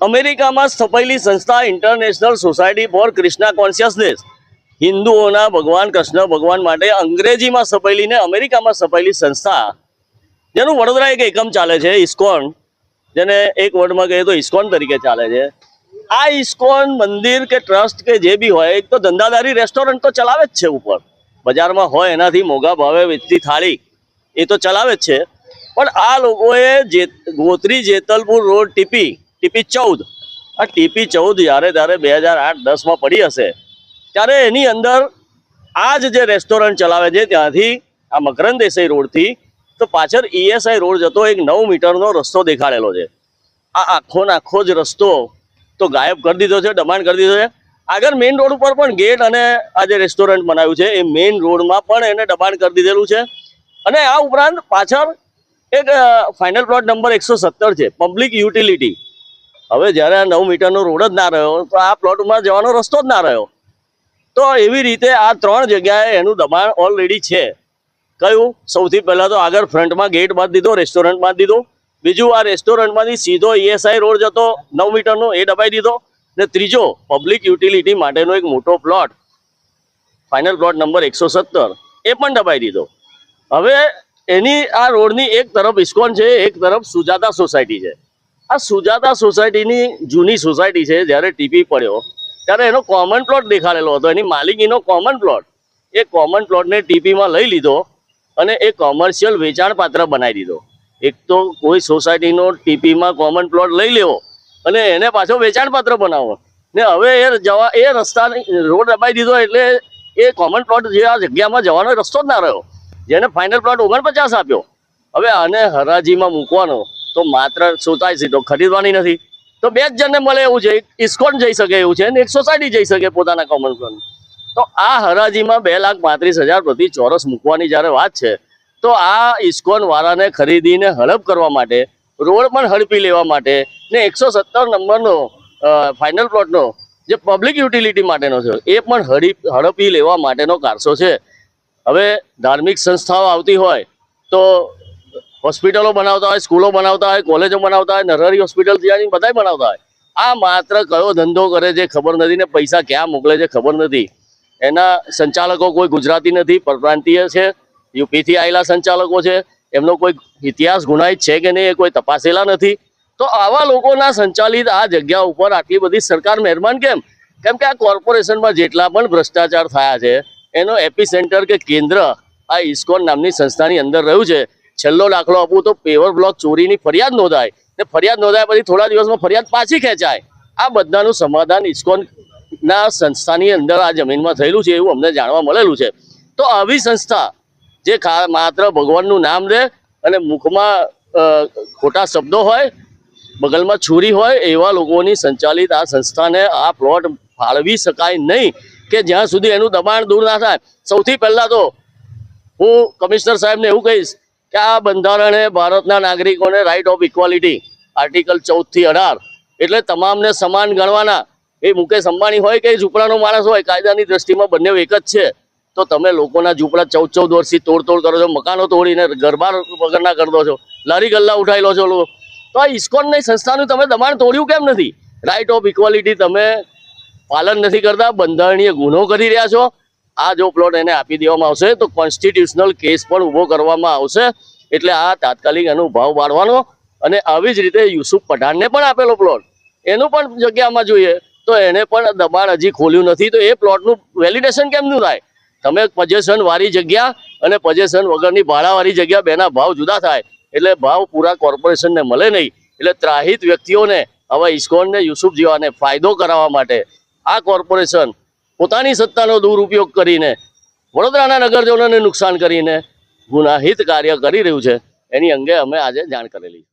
અમેરિકામાં સ્થપાયેલી સંસ્થા international society for Krishna consciousness હિન્દુઓના ભગવાન કૃષ્ણ ભગવાન માટે અંગ્રેજીમાં સ્થપાયેલી ને અમેરિકામાં સ્થપાયેલી સંસ્થા, જેનું વડોદરા એક એકમ ચાલે છે, ઇસ્કોન, જેને એક વર્ડમાં કહીએ તો ઇસ્કોન તરીકે ચાલે છે. આ ઇસ્કોન મંદિર કે ટ્રસ્ટ કે જે બી હોય, એક તો ધંધાદારી રેસ્ટોરન્ટ તો ચલાવે જ છે, ઉપર બજારમાં હોય એનાથી મોંઘા ભાવે વેચતી થાળી એ તો ચલાવે જ છે. પણ આ લોકોએ ગોત્રી જેતલપુર રોડ ટીપી 14, આ ટીપી 14 જ્યારે 2008-10માં પડી હશે ત્યારે એની અંદર આ જ જે રેસ્ટોરન્ટ ચલાવે છે ત્યાંથી આ મકરંદ દેસાઈ રોડથી તો પાછળ ESI રોડ જતો એક 9 મીટરનો રસ્તો દેખાડેલો છે. આ આખો જ રસ્તો તો ગાયબ કરી દીધો છે, દબાણ કરી દીધો છે. આગળ મેઇન રોડ ઉપર પણ ગેટ અને આ જે રેસ્ટોરન્ટ બનાવ્યું છે એ મેઇન રોડમાં પણ એને દબાણ કરી દીધેલું છે. અને આ ઉપરાંત પાછળ એક ફાઇનલ પ્લોટ નંબર 117 છે, પબ્લિક યુટિલિટી. હવે જ્યારે આ 9 મીટરનો રોડ જ ના રહ્યો તો આ પ્લોટમાં જવાનો રસ્તો જ ના રહ્યો. તો એવી રીતે આ 3 જગ્યાએ એનું દબાણ ઓલરેડી છે. કયું? સૌથી પહેલાં તો આગળ ફ્રન્ટમાં ગેટ બાંધી દીધો, રેસ્ટોરન્ટ બાંધી દીધું. બીજું, આ રેસ્ટોરન્ટમાંથી સીધો ESI રોડ જતો 9 મીટરનો એ દબાઈ દીધો. ને ત્રીજો, પબ્લિક યુટિલિટી માટેનો એક મોટો પ્લોટ ફાઇનલ પ્લોટ નંબર 117 એ પણ દબાઈ દીધો. હવે એની આ રોડની એક તરફ ઇસ્કોન છે, એક તરફ સુજાતા સોસાયટી છે. આ સુજાતા સોસાયટીની જૂની સોસાયટી છે. જ્યારે ટીપી પડ્યો ત્યારે એનો કોમન પ્લોટ દેખાડેલો હતો, એની માલિકીનો કોમન પ્લોટ. એ કોમન પ્લોટને ટીપીમાં લઈ લીધો અને એ કોમર્શિયલ વેચાણ પાત્ર બનાવી દીધો. એક તો કોઈ સોસાયટીનો ટીપીમાં કોમન પ્લોટ લઈ લેવો અને એને પાછો વેચાણ પાત્ર બનાવો ને હવે એ રસ્તાની રોડ દબાઈ દીધો એટલે એ કોમન પ્લોટ જે આ જગ્યામાં જવાનો રસ્તો જ ના રહ્યો, જેને ફાઇનલ પ્લોટ 49 આપ્યો. હવે આને હરાજીમાં મૂકવાનો તો માત્ર સોસાયટી તો ખરીદવાની નથી, તો 2 જ જણને મળે એવું છે. ઇસ્કોન જઈ શકે એવું છે અને એક સોસાયટી જઈ શકે પોતાના કોમન પ્લોટ. તો આ હરાજીમાં 2,35,000 પ્રતિ ચોરસ મૂકવાની જ્યારે વાત છે તો આ ઇસ્કોન વાળાને ખરીદીને હડપ કરવા માટે, રોડ પણ હડપી લેવા માટે ને 117 નંબરનો ફાઇનલ પ્લોટનો જે પબ્લિક યુટિલિટી માટેનો છે એ પણ હડપી લેવા માટેનો કારસો છે. હવે ધાર્મિક સંસ્થાઓ આવતી હોય તો હોસ્પિટલો બનાવતા હોય, સ્કૂલો બનાવતા હોય, કોલેજો બનાવતા હોય, નરહરી હોસ્પિટલ ત્યાં બધા બનાવતા હોય. આ માત્ર કયો ધંધો કરે છે ખબર નથી ને પૈસા ક્યાં મોકલે છે ખબર નથી. એના સંચાલકો કોઈ ગુજરાતી નથી, પરપ્રાંતીય છે, યુપીથી આવેલા સંચાલકો છે. એમનો કોઈ ઇતિહાસ ગુનાહિત છે કે નહીં એ કોઈ તપાસેલા નથી. તો આવા લોકોના સંચાલિત આ જગ્યા ઉપર આટલી બધી સરકાર મહેરબાન કેમ? કેમ કે આ કોર્પોરેશનમાં જેટલા પણ ભ્રષ્ટાચાર થયા છે એનો એપિસેન્ટર કે કેન્દ્ર આ ઇસ્કોન નામની સંસ્થાની અંદર રહ્યું છે. છેલ્લો દાખલો આપું તો પેવર બ્લોક ચોરીની ફરિયાદ નોંધાય ને ફરિયાદ નોંધાયા પછી થોડા દિવસમાં ફરિયાદ પાછી ખેંચાય. આ બધાનું સમાધાન ઇસ્કોનના સંસ્થાની અંદર આ જમીનમાં થયેલું છે એવું અમને જાણવા મળેલું છે. તો આવી સંસ્થા જે માત્ર ભગવાનનું નામ લે અને મુખમાં ખોટા શબ્દો હોય, બગલમાં છુરી હોય, એવા લોકોની સંચાલિત આ સંસ્થાને આ પ્લોટ ફાળવી શકાય નહીં કે જ્યાં સુધી એનું દબાણ દૂર ના થાય. સૌથી પહેલાં તો હું કમિશનર સાહેબને એવું કહીશ કે આ બંધારણે ભારતના નાગરિકોને રાઇટ ઓફ ઇક્વાલિટી આર્ટિકલ 14 થી 18 એટલે તમામને સમાન ગણવાના. એ મુકેશ અંબાણી હોય કે ઝૂંપડાનો માણસ હોય, કાયદાની દ્રષ્ટિમાં બંને એક જ છે. તો તમે લોકોના ઝૂંપડા 14 વર્ષથી તોડ કરો છો, મકાનો તોડીને ઘરબાર વગરના કરી દો છો, લારી ગલ્લા ઉઠાવી લો છો લોકો. તો આ ઇસ્કોનની સંસ્થાનું તમે દબાણ તોડ્યું કેમ નથી? રાઇટ ઓફ ઇક્વાલિટી તમે પાલન નથી કરતા, બંધારણીય ગુનો કરી રહ્યા છો. આ જો પ્લોટ એને આપી દેવામાં આવશે તો કોન્સ્ટિટ્યુશનલ કેસ પણ ઊભો કરવામાં આવશે. એટલે આ તાત્કાલિક એનો ભાવ બાળવાનો અને આવી જ રીતે યુસુફ પઠાણને પણ આપેલો પ્લોટ એનું પણ જગ્યામાં જોઈએ તો એને પણ દબાણ હજી ખોલ્યું નથી. તો એ પ્લોટનું વેલિડેશન કેમનું થાય? તમે પોઝેશન વાળી જગ્યા અને પોઝેશન વગરની ભાડાવાળી જગ્યા બેના ભાવ જુદા થાય એટલે ભાવ પૂરા કોર્પોરેશનને મળે નહીં. એટલે ત્રાહિત વ્યક્તિઓને આવા ઇસ્કોનને યુસુફ જેવાને ફાયદો કરાવવા માટે આ કોર્પોરેશન પોતાની સત્તાનો દુરુપયોગ કરીને વડોદરાના નગરજનોને નુકસાન કરીને ગુનાહિત કાર્ય કરી રહ્યું છે. એની અંગે અમે આજે જાણ કરેલી.